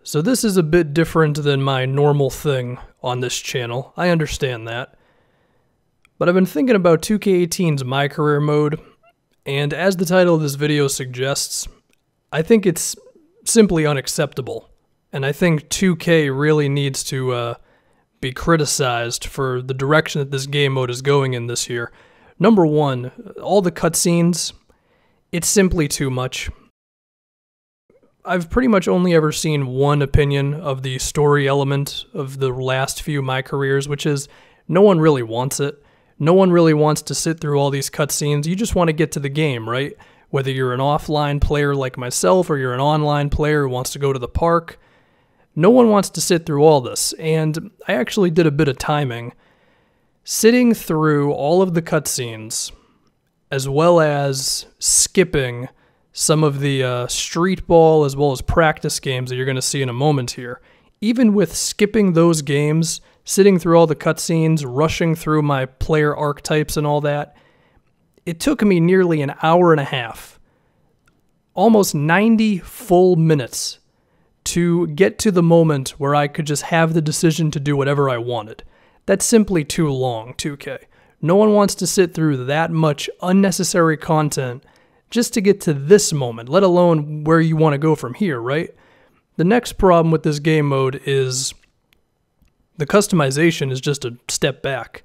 So this is a bit different than my normal thing on this channel. I understand that. But I've been thinking about 2K18's My Career mode, and as the title of this video suggests, I think it's simply unacceptable. And I think 2K really needs to be criticized for the direction that this game mode is going in this year. Number one, all the cutscenes, it's simply too much. I've pretty much only ever seen one opinion of the story element of the last few My Careers, which is no one really wants it. No one really wants to sit through all these cutscenes. You just want to get to the game, right? Whether you're an offline player like myself or you're an online player who wants to go to the park, no one wants to sit through all this. And I actually did a bit of timing. Sitting through all of the cutscenes, as well as skipping some of the street ball as well as practice games that you're going to see in a moment here. Even with skipping those games, sitting through all the cutscenes, rushing through my player archetypes and all that, it took me nearly an hour and a half, almost 90 full minutes, to get to the moment where I could just have the decision to do whatever I wanted. That's simply too long, 2K. No one wants to sit through that much unnecessary content just to get to this moment, let alone where you want to go from here, right? The next problem with this game mode is the customization is just a step back.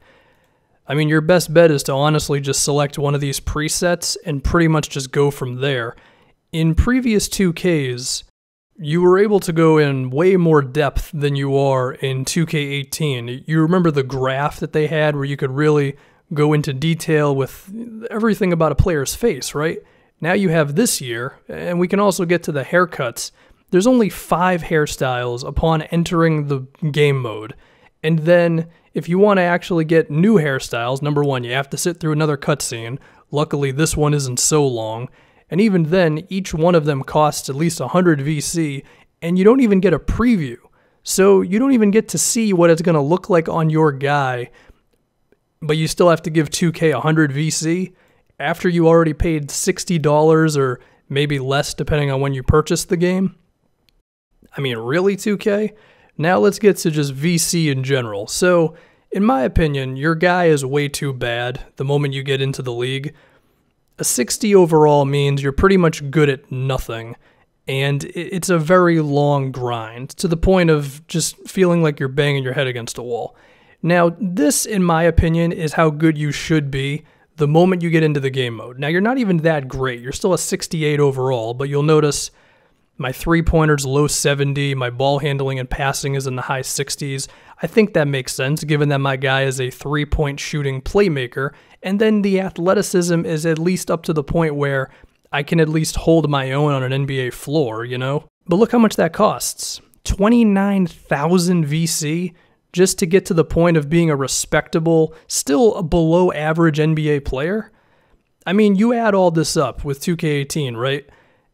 I mean, your best bet is to honestly just select one of these presets and pretty much just go from there. In previous 2Ks, you were able to go in way more depth than you are in 2K18. You remember the graph that they had where you could really go into detail with everything about a player's face, right? Now you have this year, and we can also get to the haircuts. There's only 5 hairstyles upon entering the game mode. And then, if you want to actually get new hairstyles, number one, you have to sit through another cutscene. Luckily, this one isn't so long. And even then, each one of them costs at least 100 VC, and you don't even get a preview. So you don't even get to see what it's going to look like on your guy, but you still have to give 2K 100 VC after you already paid $60 or maybe less depending on when you purchased the game. I mean, really, 2K? Now let's get to just VC in general. So, in my opinion, your guy is way too bad the moment you get into the league. A 60 overall means you're pretty much good at nothing, and it's a very long grind, to the point of just feeling like you're banging your head against a wall. Now, this, in my opinion, is how good you should be the moment you get into the game mode. Now, you're not even that great. You're still a 68 overall, but you'll notice my three-pointer's low 70, my ball handling and passing is in the high 60s. I think that makes sense, given that my guy is a three-point shooting playmaker, and then the athleticism is at least up to the point where I can at least hold my own on an NBA floor, you know? But look how much that costs. 29,000 VC just to get to the point of being a respectable, still a below-average NBA player? I mean, you add all this up with 2K18, right?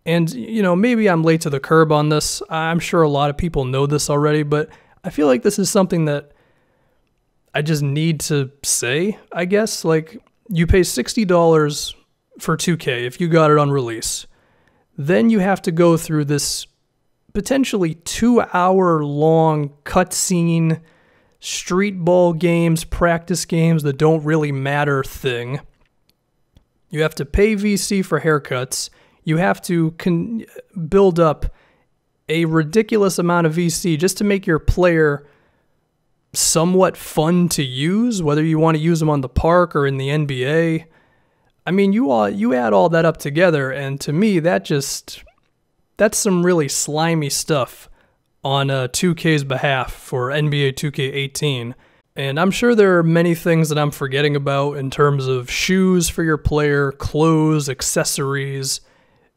And, you know, maybe I'm late to the curb on this. I'm sure a lot of people know this already, but I feel like this is something that I just need to say, I guess. Like, you pay $60 for 2K if you got it on release. Then you have to go through this potentially 2-hour-long cutscene, street ball games, practice games that don't really matter thing. You have to pay VC for haircuts. You have to build up a ridiculous amount of VC just to make your player somewhat fun to use, whether you want to use them on the park or in the NBA. I mean, you add all that up together, and to me, that's some really slimy stuff on 2K's behalf for NBA 2K18. And I'm sure there are many things that I'm forgetting about in terms of shoes for your player, clothes, accessories.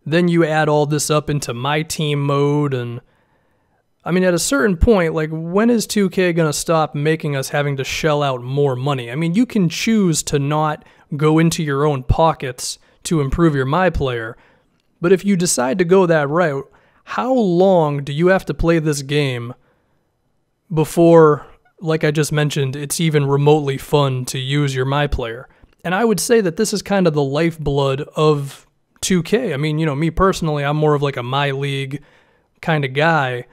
Then you add all this up into My Team mode, and I mean, at a certain point, like, when is 2K going to stop making us having to shell out more money? I mean, you can choose to not go into your own pockets to improve your My Player, but if you decide to go that route, how long do you have to play this game before, like I just mentioned, it's even remotely fun to use your My Player? And I would say that this is kind of the lifeblood of 2K. I mean, you know, me personally, I'm more of like a My League kind of guy.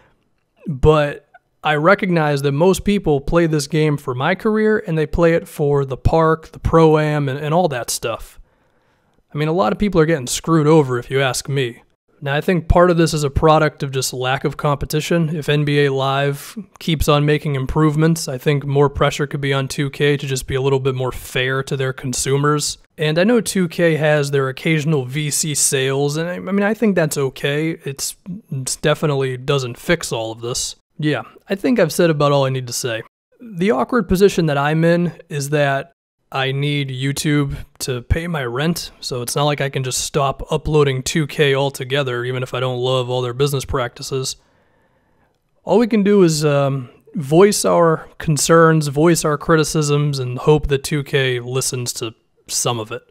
But I recognize that most people play this game for my career, and they play it for the park, the pro-am, and all that stuff. I mean, a lot of people are getting screwed over if you ask me. Now, I think part of this is a product of just lack of competition. If NBA Live keeps on making improvements, I think more pressure could be on 2K to just be a little bit more fair to their consumers. And I know 2K has their occasional VC sales, and I mean, I think that's okay. It's definitely doesn't fix all of this. Yeah, I think I've said about all I need to say. The awkward position that I'm in is that I need YouTube to pay my rent, so it's not like I can just stop uploading 2K altogether, even if I don't love all their business practices. All we can do is voice our concerns, voice our criticisms, and hope that 2K listens to some of it.